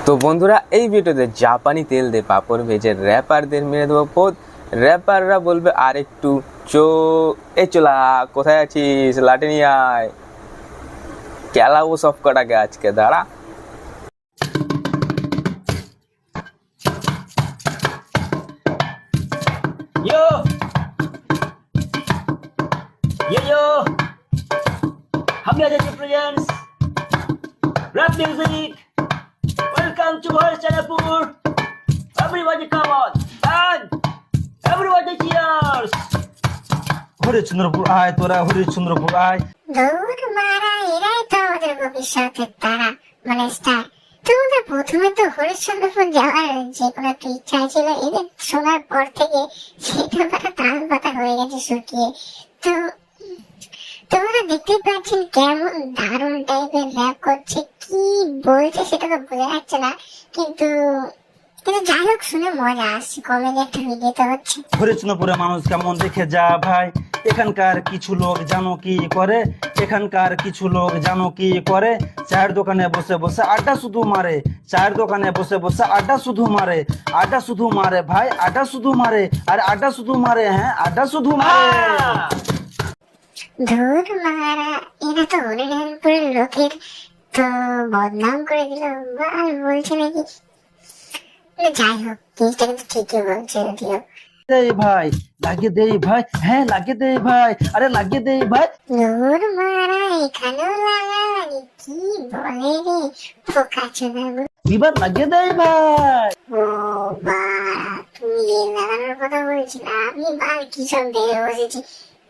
তো বন্ধুরা, এই ভিডিওতে জাপানি তেল দিয়ে পাপড় ভেজে র্যাপারদের মেরে দেবো পোদ। র্যাপাররা বলবে আর একটু চো এ চোলা কোথায় আছিস, লাঠি নিয়ে আয়, খেলাবো সব কটাকে আজকে, দাঁড়া। Yo, yo, हम Ajay presents rap music. Welcome to Chanapur. Everybody come on and everybody cheers. Harishchandrapur আয়, তোরা হরিশ্চন্দ্রপুর আয়। দৌড় মারা এরাই তো আমাদের ভবিষ্যতের তারা, মানে স্টার। তোমরা প্রথমে তো হরিশ্চন্দ্রপুর যাওয়ার যে কোনো একটা ইচ্ছা ছিল, এদের শোনার পর থেকে সেটা পাতা তাল পাতা হয়ে গেছে শুকিয়ে। তো তোমরা দেখতে পাচ্ছেন কেমন দারুণ টাইপের র্যাপ করছে, কি বলছে সেটা তো বোঝা যাচ্ছে না, কিন্তু যাই হোক শুনে মজা আসছে। কমেডি একটা ভিডিওতে হচ্ছে। হরিশ্চন্দ্রপুরে মানুষ কেমন দেখে যা ভাই, এখানকার কিছু লোক জানো কি করে, এখানকার কিছু লোক জানো কি করে, চায়ের দোকানে বসে বসে আড্ডা শুধু মারে, চায়ের দোকানে বসে বসে আড্ডা শুধু মারে, আড্ডা শুধু মারে ভাই, আড্ডা শুধু মারে, আর আড্ডা শুধু মারে, হ্যাঁ আড্ডা শুধু মারে। ধুর মারা, এরা তো হরিনারায়ণপুরের লোকের তো বদনাম করে দিল, আর বলছে নাকি। যাই হোক, জিনিসটা কিন্তু ঠিকই বলছে। যদিও দেই ভাই, লাগিয়ে দেই ভাই, হ্যাঁ লাগিয়ে দেই ভাই, আরে লাগিয়ে দেই ভাই। ধুর মারা, এখানেও লাগালি, কি বলে রে পোকা চোদাগুলো। এবার লাগিয়ে দেই ভাই। ও বাড়া, তুমি রেল লাগানোর কথা বলছিলে, আমি বার কি সব বেড়ে বসেছি।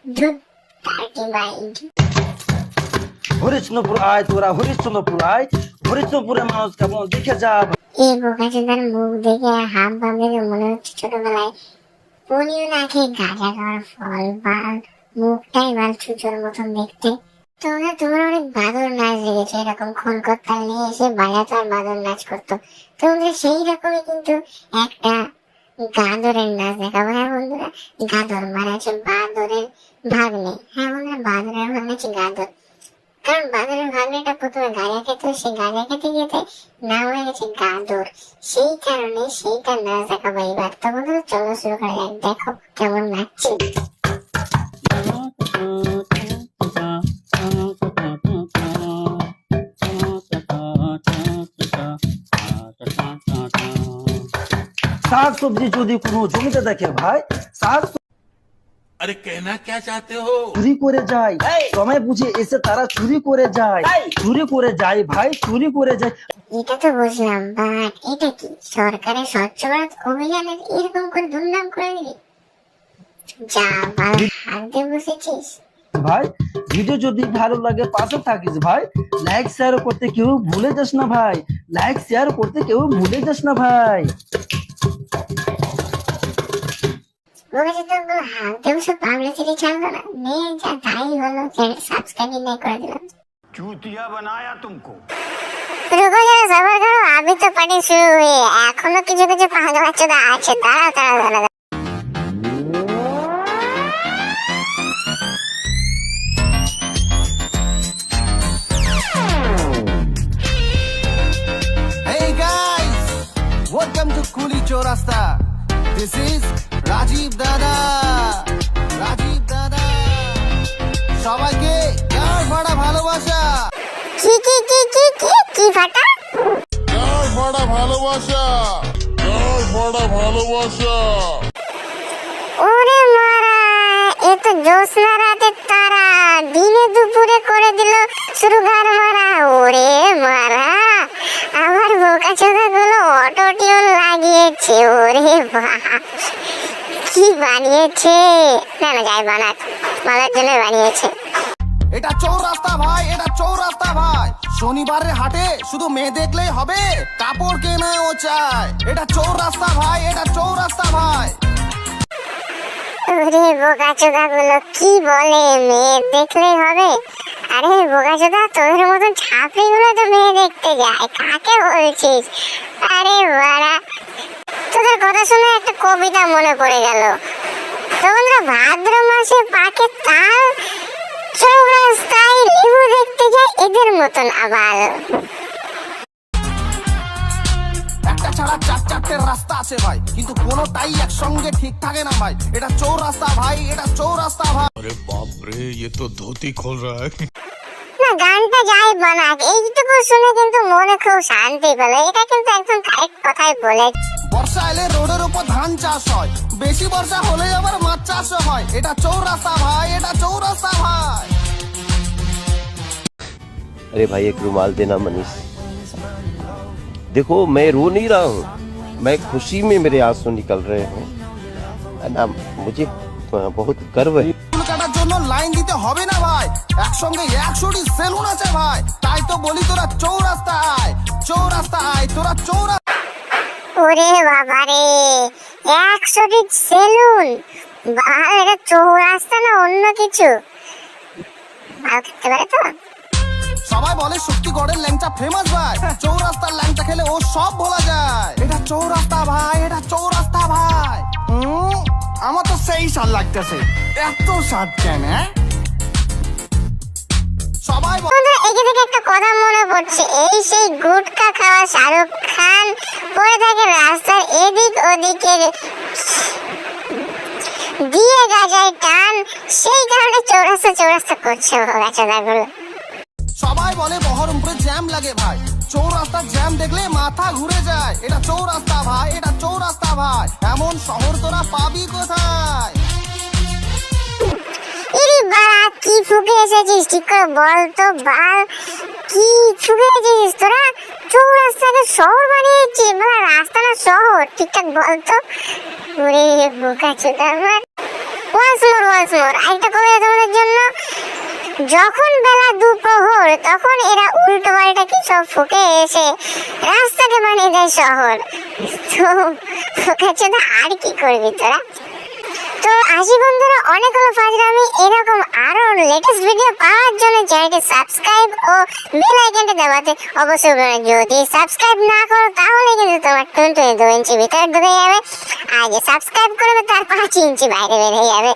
ধুর তার্কি মাইন্ড। হরিশ্চন্দ্রপুর আয়, তোরা হরিশ্চন্দ্রপুর আয়, হরিশ্চন্দ্রপুরের মানুষ কেমন দেখে যা। এই বোকা চোদার মুখ দেখে হাম ভাব দেখে মনে হচ্ছে ছোটবেলায় পনিও না খেয়ে গাঁজা খাওয়ার ফল, বাল মুখটাই বাল চুচোর মতন দেখতে। তোমরা অনেক বাদর নাচ দেখেছো, এরকম খোল করতাল নিয়ে এসে বাজাতো আর বাদর নাচ করতো। তোমরা সেই রকমই কিন্তু একটা গাদরের নাচ দেখাবো। হ্যাঁ বন্ধুরা, গাদর মানে হচ্ছে বাদরের ভাগ্নে। হ্যাঁ বন্ধুরা, বাদরের ভাগ্নে হচ্ছে গাদর। কারণ বাদরের ভাগ্নেটা প্রথমে গাঁজা খেত, সেই গাঁজা খেতে গিয়ে নাম হয়ে গেছে গাদর। সেই কারণে সেইটা নাচ দেখাবো এবার। তো বন্ধুরা চলো শুরু করা যাক, দেখো কেমন নাচছি। শাক সবজি যদি কোনো জমিতে দেখে ভাই, শাক अरे कहना क्या चाहते हो? চুরি করে যায়, সময় বুঝে এসে তারা চুরি করে যায়, চুরি করে যায় ভাই, চুরি করে যায়। এটা তো বুঝলাম, বাট এটা কি সরকারের স্বচ্ছ ভারত অভিযানের এরকম করে দুর্নাম করে দিবি? যা বাল হাত দিয়ে বসেছিস। ভাই ভিডিও যদি ভালো লাগে পাশে থাকিস ভাই, লাইক শেয়ার করতে কেউ ভুলে যাস না ভাই, লাইক শেয়ার করতে কেউ ভুলে যাস না ভাই। হাত দিয়ে বসে পাবলিসিটি ছাড়বো না, নে যা তাই হলো, চ্যানেল সাবস্ক্রাইব না করে দিলাম। चूतिया बनाया तुमको। রুকো যারা, সবার করো, আমি তো পার্টি শুরু হয়ে এখনো কিছু কিছু পাঁচ বাচ্চারা আছে। দাঁড়াও। Hey guys, welcome to Kuli Chorasta. This is Rajiv Dada. Rajiv Dada. সবাইকে গার ফাটা ভালোবাসা। কি ফাটা? गाड़ बड़ा भालोबाशा, गाड़ बड़ा भालोबाशा। ওরে মারা, এ তো জ্যোৎস্না রাতের তারা, দিনে দুপুরে করে দিল শুরু গার মারা। ওরে মারা, আমার বোকা চোদা গুলো অটো টিউন লাগিয়েছে। ওরে বাপ, কি বানিয়েছে! না যাই বানাক, মালার জন্য বানিয়েছে। এটা চৌরাস্তা ভাই, এটা চৌরাস্তা ভাই। শনিবারের হাটে শুধু মেয়ে দেখলেই হবে, কাপড় কেনাও চায়। এটা চৌরাস্তা ভাই, এটা চৌরাস্তা ভাই। ওরে বোকা চোদা গুলো কি বলে মেয়ে দেখলেই হবে? আরে বোকা চোদা, তোদের মতন ছাপড়ি গুলো তো মেয়ে দেখতে যায়, কাকে বলছিস? আরে বাড়া, তোদের কথা শুনে একটা কবিতা মনে পড়ে গেল। তোমরা ভাদ্র মাসে পাকে তাল, চৌরাস্তায় লেবু দেখতে যায় এদের মতন আবার। ছাড়া চার চারটে রাস্তা আছে ভাই, কিন্তু কোনোটাই একসঙ্গে ঠিক থাকে না ভাই। এটা চৌরাস্তা ভাই, এটা চৌরাস্তা ভাই। अरे बाप रे, ये तो धोती खोल रहा है। না গানটা যাই বানাক, এইটুকু শুনে কিন্তু মনে খুব শান্তি পেল। এটা কিন্তু একদম কারেক্ট কথাই বলে। বর্ষা এলে রোডের উপর ধান চাষ হয়, বেশি বর্ষা হলে আবার মাছ চাষ হয়। এটা চৌরাস্তা ভাই, এটা চৌরাস্তা ভাই। अरे भाई एक रुमाल देना मनीष। देखो मैं रो नहीं रहा हूँ, मैं खुशी में मेरे आंसू निकल रहे हैं ना। मुझे बहुत गर्व है। চুল কাটার জন্য লাইন দিতে হবে না ভাই, একসঙ্গে 100টি সেলুন আছে ভাই। তাই তো বলি তোরা চৌরাস্তা আয়, চৌরাস্তা আয়, তোরা চৌরাস্তা। ওরে বাবা রে, 100টি সেলুন! এটা চৌরাস্তা না অন্য কিছু? ভালো থাকতে পারে তো। সবাই বলে শক্তিগড়ের ল্যাংচা ফেমাস ভাই, চৌরাস্তার ল্যাংচা খেলে ও সব ভোলা যায়। এটা চৌরাস্তা ভাই, এটা চৌরাস্তা ভাই। আমার তো সেই স্বাদ লাগতেছে, এত স্বাদ কেন? সবাই বন্ধুরা, একে থেকে একটা কথা মনে পড়ছে, এই সেই গুটকা খাওয়া শাহরুখ খান পড়ে থাকে রাস্তার এদিক ওদিকে দিয়ে গাজায় টান, সেই কারণে চৌরাস্তা চৌরাস্তা করছে গাছাদাগুলো। সবাই বলে বহরমপুরে জ্যাম লাগে ভাই, চৌরাস্তার জ্যাম দেখলে মাথা ঘুরে যায়। এটা চৌরাস্তা ভাই, এটা চৌরাস্তা ভাই। এমন শহর তোরা পাবি কোথায়? ইরি বাড়া, কি ফুকে এসেছিস ঠিক করে বল তো বাল, কি ফুকে এসেছিস তোরা? চৌরাস্তাকে শহর বানিয়েছিস, বাবা রাস্তা না শহর, ঠিকঠাক বল তো। ওরে বোকা চোদা আমার। ওয়ান্স মোর আরেকটা কবিতা তোমাদের জন্য। যখন বেলা দুপুর তখন এরা উল্টো পাল্টা কি সব ফুকে এসে রাস্তাকে বানিয়ে দেয় শহর। তো বোকা চোদা, আর কি করবি তোরা? তো আসি বন্ধুরা, অনেক হলো ফাজলামি। এরকম আরো লেটেস্ট ভিডিও পাওয়ার জন্য চ্যানেলটি সাবস্ক্রাইব ও বেল আইকনটি দবাতে অবশ্যই ভুলো না। যদি সাবস্ক্রাইব না করো তাহলে কিন্তু তোমার 22 ইঞ্চি ভিতরে ঢুকে যাবে, আর যে সাবস্ক্রাইব করবে তার 5 ইঞ্চি বাইরে বেরিয়ে যাবে।